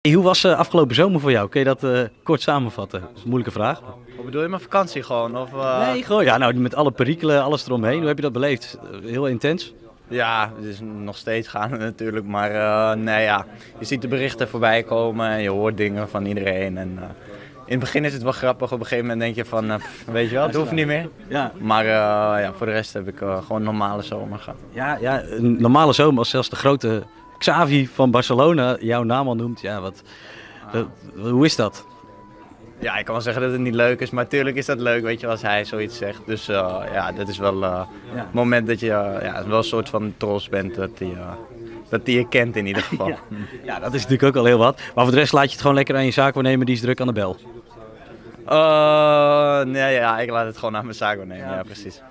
Hey, hoe was afgelopen zomer voor jou? Kun je dat kort samenvatten? Dat is een moeilijke vraag. Wat bedoel je met vakantie gewoon? Of, Nee, gewoon. Ja, nou, met alle perikelen, alles eromheen. Hoe heb je dat beleefd? Heel intens? Ja, het is nog steeds gaande natuurlijk, maar nee ja, je ziet de berichten voorbij komen en je hoort dingen van iedereen. En, in het begin is het wel grappig, op een gegeven moment denk je van, weet je wel, het hoeft niet meer. Ja. Maar ja, voor de rest heb ik gewoon een normale zomer gehad. Ja, een normale zomer, als zelfs de grote Xavi van Barcelona jouw naam al noemt. Ja, hoe is dat? Ja, ik kan wel zeggen dat het niet leuk is, maar natuurlijk is dat leuk, weet je, als hij zoiets zegt. Dus ja, dat is wel het moment dat je ja, wel een soort van trots bent dat hij je kent in ieder geval. Ja, dat is natuurlijk ook al heel wat. Maar voor de rest laat je het gewoon lekker aan je zaakwaarnemer, die is druk aan de bel. Nee, ja, ik laat het gewoon aan mijn zaak nemen, ja precies.